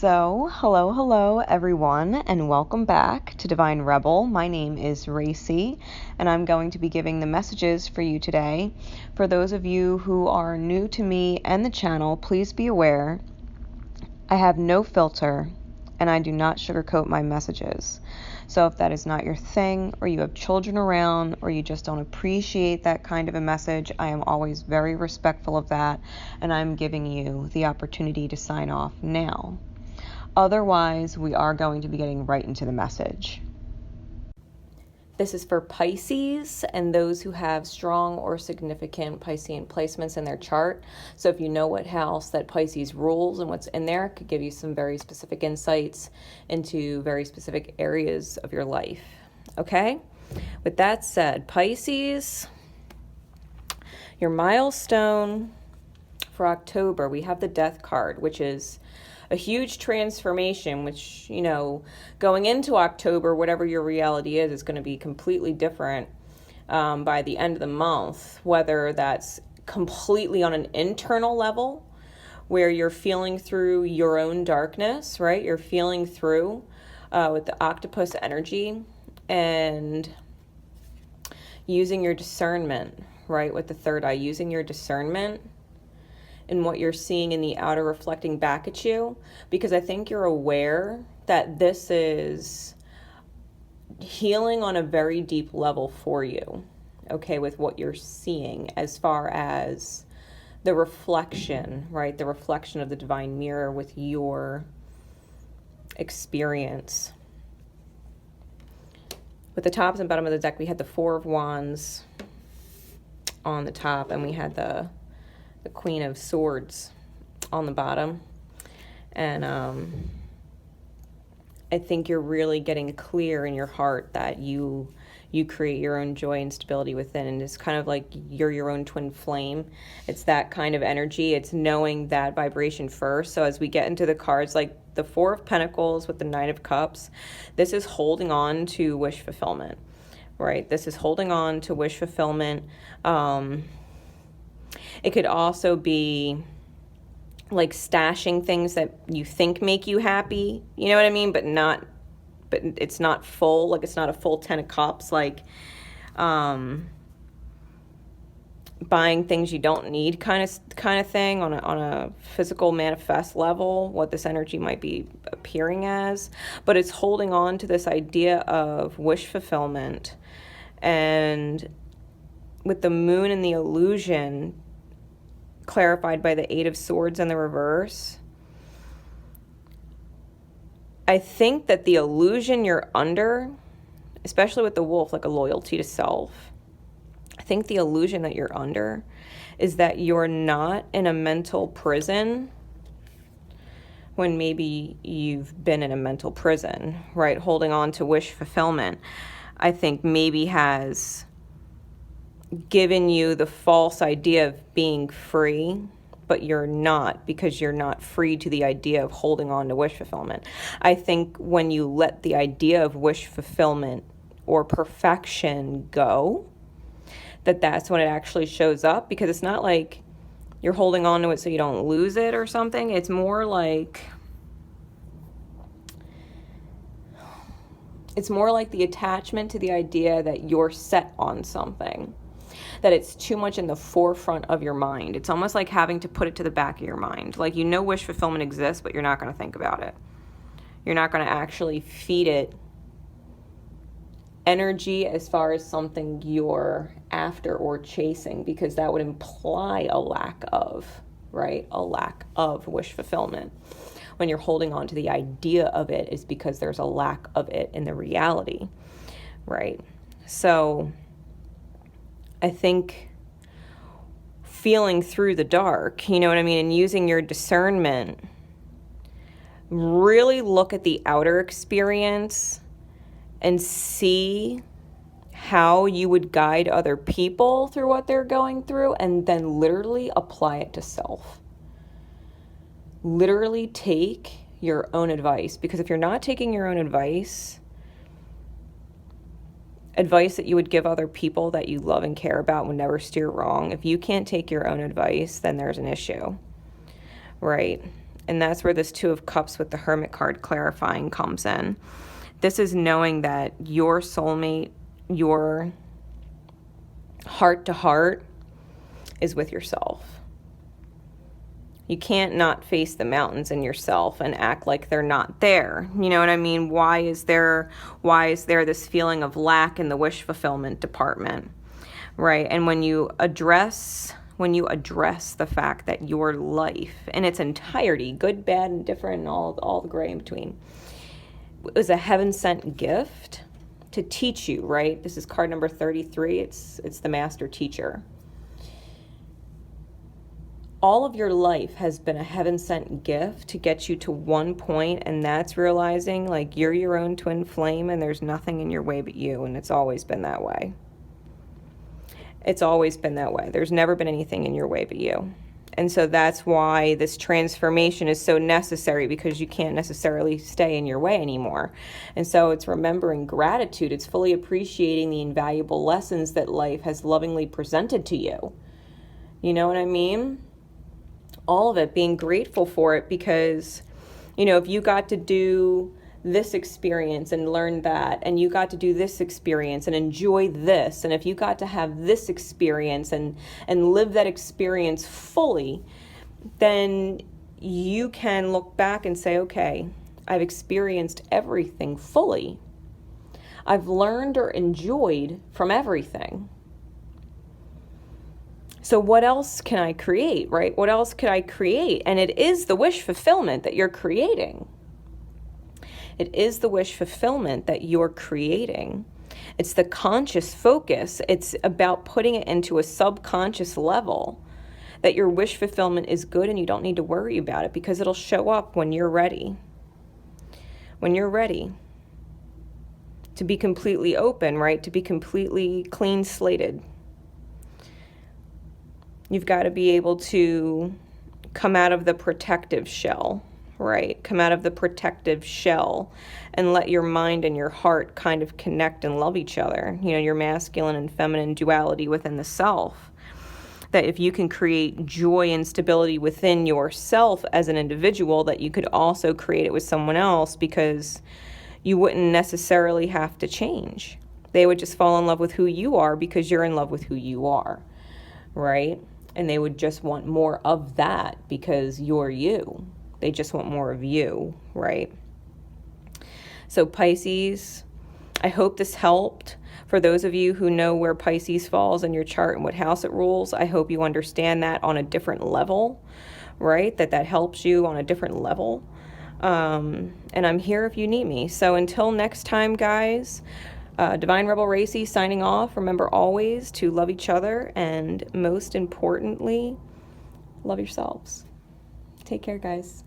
Hello everyone, and welcome back to Divine Rebel. My name is Racy, and I'm going to be giving the messages for you today. For those of you who are new to me and the channel, please be aware I have no filter, and I do not sugarcoat my messages. So if that is not your thing, or you have children around, or you just don't appreciate that kind of a message, I am always very respectful of that, and I'm giving you the opportunity to sign off now. Otherwise, we are going to be getting right into the message. This is for Pisces and those who have strong or significant Piscean placements in their chart. So if you know what house that Pisces rules and what's in there, it could give you some very specific insights into very specific areas of your life. Okay? With that said, Pisces, your milestone for October, we have the Death card, which is a huge transformation, which, going into October, whatever your reality is going to be completely different by the end of the month, whether that's completely on an internal level, where you're feeling through your own darkness, right? You're feeling through with the octopus energy and using your discernment, right? With the third eye, using your discernment and what you're seeing in the outer reflecting back at you, because I think you're aware that this is healing on a very deep level for you, okay, with what you're seeing as far as the reflection, right? The reflection of the divine mirror with your experience. With the tops and bottom of the deck, we had the Four of Wands on the top, and we had the Queen of Swords on the bottom. And I think you're really getting clear in your heart that you create your own joy and stability within, and it's kind of like you're your own twin flame. It's that kind of energy. It's knowing that vibration first. So as we get into the cards, like the Four of Pentacles with the Nine of Cups, this is holding on to wish fulfillment, right? This is holding on to wish fulfillment. It could also be like stashing things that you think make you happy, you know what I mean? But it's not full, like it's not a full 10 of Cups, like buying things you don't need kind of thing on a physical manifest level, what this energy might be appearing as. But it's holding on to this idea of wish fulfillment. And with the moon and the illusion clarified by the Eight of Swords in the reverse, I think that the illusion you're under, especially with the wolf, like a loyalty to self, I think the illusion that you're under is that you're not in a mental prison when maybe you've been in a mental prison, right? Holding on to wish fulfillment, I think maybe has given you the false idea of being free, but you're not, because you're not free to the idea of holding on to wish fulfillment. I think when you let the idea of wish fulfillment or perfection go, that's when it actually shows up, because it's not like you're holding on to it so you don't lose it or something. It's more like the attachment to the idea that you're set on something, that it's too much in the forefront of your mind. It's almost like having to put it to the back of your mind. Like, wish fulfillment exists, but you're not going to think about it. You're not going to actually feed it energy as far as something you're after or chasing, because that would imply a lack of, right? A lack of wish fulfillment. When you're holding on to the idea of it, is because there's a lack of it in the reality, right? So I think feeling through the dark, you know what I mean, and using your discernment, really look at the outer experience and see how you would guide other people through what they're going through, and then literally apply it to self. Literally take your own advice, because if you're not taking your own advice that you would give other people that you love and care about would never steer wrong. If you can't take your own advice, then there's an issue, right? And that's where this Two of Cups with the Hermit card clarifying comes in. This is knowing that your soulmate, your heart to heart is with yourself. You can't not face the mountains in yourself and act like they're not there. You know what I mean? Why is there this feeling of lack in the wish fulfillment department? Right? And when you address the fact that your life in its entirety, good, bad, and different, and all the gray in between, is a heaven-sent gift to teach you, right? This is card number 33. It's the master teacher. All of your life has been a heaven-sent gift to get you to one point, and that's realizing like you're your own twin flame and there's nothing in your way but you, and it's always been that way. It's always been that way. There's never been anything in your way but you. And so that's why this transformation is so necessary, because you can't necessarily stay in your way anymore. And so it's remembering gratitude. It's fully appreciating the invaluable lessons that life has lovingly presented to you. You know what I mean? All of it, being grateful for it, because, you know, if you got to do this experience and learn that, and you got to do this experience and enjoy this, and if you got to have this experience and live that experience fully, then you can look back and say, okay, I've experienced everything fully. I've learned or enjoyed from everything. So what else can I create, right? What else could I create? And it is the wish fulfillment that you're creating. It is the wish fulfillment that you're creating. It's the conscious focus. It's about putting it into a subconscious level that your wish fulfillment is good and you don't need to worry about it, because it'll show up when you're ready. When you're ready to be completely open, right? To be completely clean slated. You've got to be able to come out of the protective shell, right? Come out of the protective shell and let your mind and your heart kind of connect and love each other. You know, your masculine and feminine duality within the self. That if you can create joy and stability within yourself as an individual, that you could also create it with someone else, because you wouldn't necessarily have to change. They would just fall in love with who you are because you're in love with who you are, right? And they would just want more of that because you're you. They just want more of you, right? So Pisces, I hope this helped. For those of you who know where Pisces falls in your chart and what house it rules, I hope you understand that on a different level, right? That helps you on a different level. And I'm here if you need me. So until next time, guys, Divine Rebel Racy signing off. Remember always to love each other, and most importantly, love yourselves. Take care, guys.